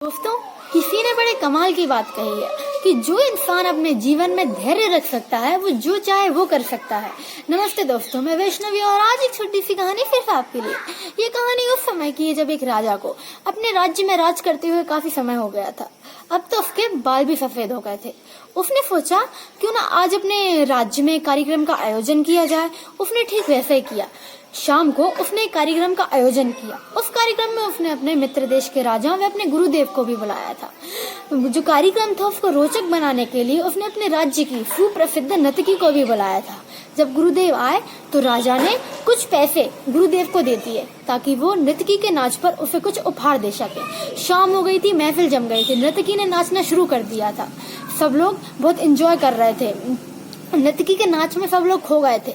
दोस्तों, किसी ने बड़े कमाल की बात कही है कि जो इंसान अपने जीवन में धैर्य रख सकता है वो जो चाहे वो कर सकता है। नमस्ते दोस्तों, मैं वैष्णवी और आज एक छोटी सी कहानी फिर से आपके लिए। ये कहानी उस समय की है जब एक राजा को अपने राज्य में राज करते हुए काफी समय हो गया था। अब तो उसके बाल भी सफेद हो गए थे। उसने सोचा क्यों ना आज अपने राज्य में कार्यक्रम का आयोजन किया जाए। उसने ठीक वैसे ही किया। शाम को उसने एक कार्यक्रम का आयोजन किया। उस कार्यक्रम में उसने अपने मित्र देश के राजा व अपने गुरुदेव को भी बुलाया था। जो कार्यक्रम था उसको रोचक बनाने के लिए उसने अपने राज्य की सुप्रसिद्ध नर्तकी को भी बुलाया था। जब गुरुदेव आए तो राजा ने कुछ पैसे गुरुदेव को दे दिए ताकि वो नर्तकी के नाच पर उसे कुछ उपहार दे सके। शाम हो गई थी, महफिल जम गई थी। नर्तकी ने नाचना शुरू कर दिया था। सब लोग बहुत एंजॉय कर रहे थे। नर्तकी के नाच में सब लोग खो गए थे।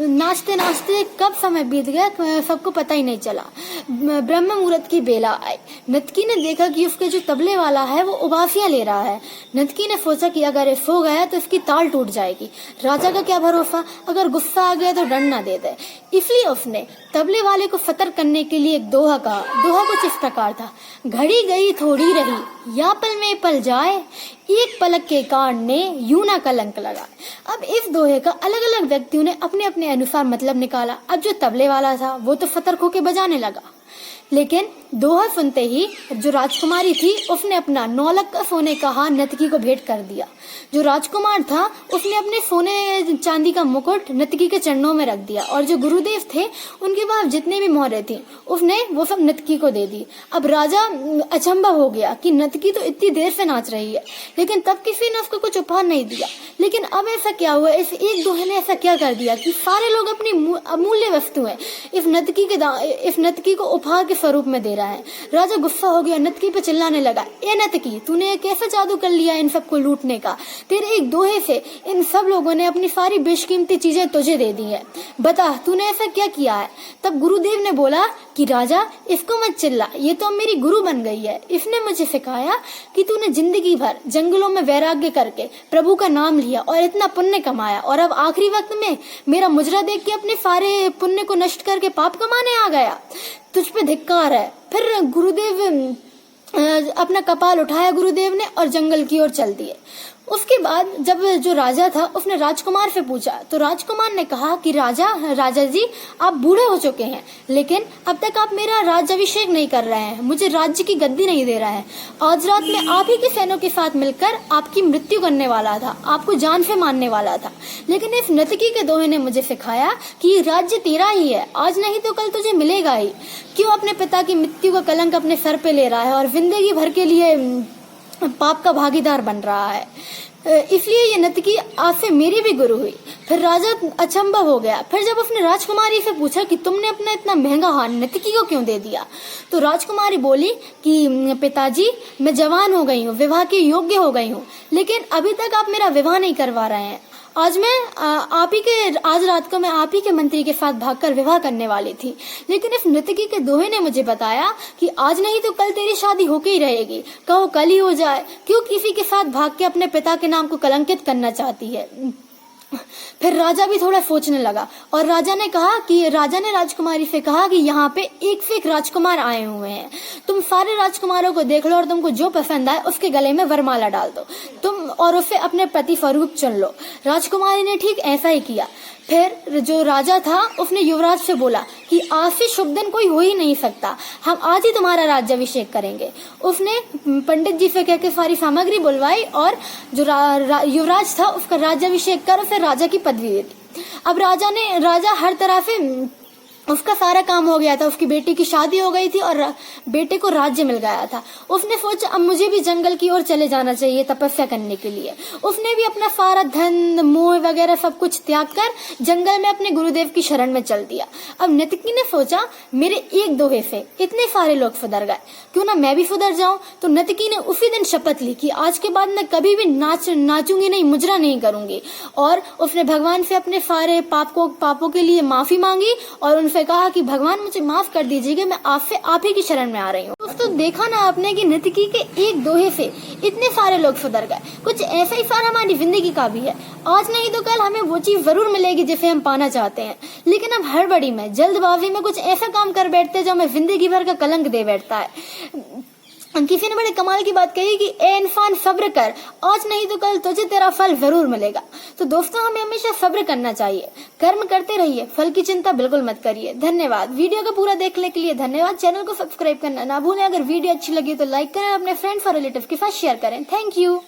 नाचते नाचते कब समय बीत गया सबको पता ही नहीं चला। ब्रह्म मुहूर्त की बेला आई। नर्तकी ने देखा कि उसके जो तबले वाला है वो उबासियां ले रहा है। नर्तकी ने सोचा कि अगर ये सो गया तो इसकी ताल टूट जाएगी। राजा का क्या भरोसा, अगर गुस्सा आ गया तो दंड ना दे दे। इसलिए उसने तबले वाले को सतर्क करने के लिए एक दोहा कहा। दोहा कुछ इस प्रकार था: घड़ी गई थोड़ी रही, या पल में पल जाए, एक पलक के कान ने यूं ना कलंक लगा। अब इस दोहे का अलग अलग व्यक्तियों ने अपने अपने अनुसार मतलब निकाला। अब जो तबले वाला था वो तो सतर्क होकर बजाने लगा, लेकिन दोहा सुनते ही जो राजकुमारी थी उसने अपना 9 लाख का सोने का हार नर्तकी को भेंट कर दिया। जो राजकुमार था उसने अपने सोने चांदी का मुकुट नर्तकी के चरणों में रख दिया और जो गुरुदेव थे उनके पास जितने भी मोहरें थी उसने वो सब नर्तकी को दे दी। अब राजा अचंभा हो गया कि नर्तकी तो इतनी देर से नाच रही है, लेकिन तब किसी ने उसको कुछ उपहार नहीं दिया। लेकिन अब ऐसा क्या हुआ, इस एक दोहे ने ऐसा क्या कर दिया कि सारे लोग अपनी अमूल्य वस्तुएं इस नर्तकी को उपहार के स्वरूप में दे रहा है। राजा गुस्सा हो गया, नर्तकी पे चिल्लाने लगा, ए नर्तकी, तूने कैसे जादू कर लिया इन सबको लूटने का? तेरे एक दोहे से इन सब लोगों ने अपनी सारी बेशकीमती चीजें तुझे दे दी है। बता तूने ऐसा क्या किया है? तब गुरुदेव ने बोला कि राजा, इसको मत चिल्ला, ये तो मेरी गुरु बन गई है। इसने मुझे सिखाया कि तूने जिंदगी भर जंगलों में वैराग्य करके प्रभु का नाम लिया और इतना पुण्य कमाया और अब आखिरी वक्त में मेरा मुजरा देख के अपने सारे पुण्य को नष्ट करके पाप कमाने आ गया। तुझ पे धिक्कार है। फिर गुरुदेव अपना कपाल उठाया गुरुदेव ने और जंगल की ओर चल दिए। उसके बाद जब जो राजा था उसने राजकुमार से पूछा तो राजकुमार ने कहा कि राजा जी, आप बूढ़े हो चुके हैं, लेकिन अब तक आप मेरा राज्याभिषेक नहीं कर रहे हैं, मुझे राज्य की गद्दी नहीं दे रहे हैं। आज रात में आप ही के सैनिकों के साथ मिलकर आपकी मृत्यु करने वाला था, आपको जान से मारने वाला था, लेकिन इस नर्तकी के दोहे ने मुझे सिखाया कि राज्य तेरा ही है, आज नहीं तो कल तुझे मिलेगा ही। क्यों अपने पिता की मृत्यु का कलंक अपने सर पे ले रहा है और जिंदगी भर के लिए पाप का भागीदार बन रहा है? इसलिए ये नर्तकी आज से मेरी भी गुरु हुई। फिर राजा अचंभा हो गया। फिर जब उसने राजकुमारी से पूछा कि तुमने अपना इतना महंगा हार नर्तकी को क्यों दे दिया, तो राजकुमारी बोली कि पिताजी, मैं जवान हो गई हूँ, विवाह के योग्य हो गई हूँ, लेकिन अभी तक आप मेरा विवाह नहीं करवा रहे हैं। आज रात को मैं आप ही के मंत्री के साथ भागकर विवाह करने वाली थी, लेकिन इस नर्तकी के दोहे ने मुझे बताया कि आज नहीं तो कल तेरी शादी होके ही रहेगी। कहो कल ही हो जाए, क्यों किसी के साथ भाग के अपने पिता के नाम को कलंकित करना चाहती है? फिर राजा भी थोड़ा सोचने लगा और राजा ने राजकुमारी से कहा कि यहाँ पे एक से एक राजकुमार आए हुए हैं, तुम सारे राजकुमारों को देख लो और तुमको जो पसंद आए उसके गले में वरमाला डाल दो तुम और उसे अपने पति स्वरूप चुन लो। राजकुमारी ने ठीक ऐसा ही किया। फिर जो राजा था उसने युवराज से बोला कि आज से शुभ दिन कोई हो ही नहीं सकता, हम आज ही तुम्हारा राज्याभिषेक करेंगे। उसने पंडित जी से कहकर सारी सामग्री बुलवाई और जो युवराज था उसका राज्याभिषेक कर उसे राजा की पदवी दे दी। अब राजा हर तरह से उसका सारा काम हो गया था, उसकी बेटी की शादी हो गई थी और बेटे को राज्य मिल गया था। उसने सोचा अब मुझे भी जंगल की ओर चले जाना चाहिए तपस्या करने के लिए। उसने भी अपना सारा धन मोह वगैरह सब कुछ त्याग कर जंगल में अपने गुरुदेव की शरण में चल दिया। अब नर्तकी ने सोचा मेरे एक दोहे से इतने सारे लोग सुधर गए, क्यों ना मैं भी सुधर जाऊं। तो नर्तकी ने उसी दिन शपथ ली कि आज के बाद मैं कभी भी नाचूंगी नहीं, मुजरा नहीं करूंगी, और उसने भगवान से अपने सारे पापों के लिए माफी मांगी और उनसे कहा कि भगवान मुझे माफ कर दीजिएगा, मैं आपसे आप ही की शरण में आ रही हूँ। दोस्तों देखा ना आपने कि नर्तकी के एक दोहे से इतने सारे लोग सुधर गए। कुछ ऐसा ही सार हमारी जिंदगी का भी है। आज नहीं तो कल हमें वो चीज जरूर मिलेगी जिसे हम पाना चाहते हैं, लेकिन अब हड़बड़ी में जल्दबाजी में कुछ ऐसा काम कर बैठते हैं जो हमें जिंदगी भर का कलंक दे बैठता है। किसी ने बड़े कमाल की बात कही कि ए इंसान सब्र कर, आज नहीं तो कल तुझे तेरा फल जरूर मिलेगा। तो दोस्तों हमें हमेशा सब्र करना चाहिए, कर्म करते रहिए, फल की चिंता बिल्कुल मत करिए। धन्यवाद। वीडियो को पूरा देखने के लिए धन्यवाद। चैनल को सब्सक्राइब करना ना भूलें। अगर वीडियो अच्छी लगी तो लाइक करें, अपने फ्रेंड्स और रिलेटिव के साथ शेयर करें। Thank you.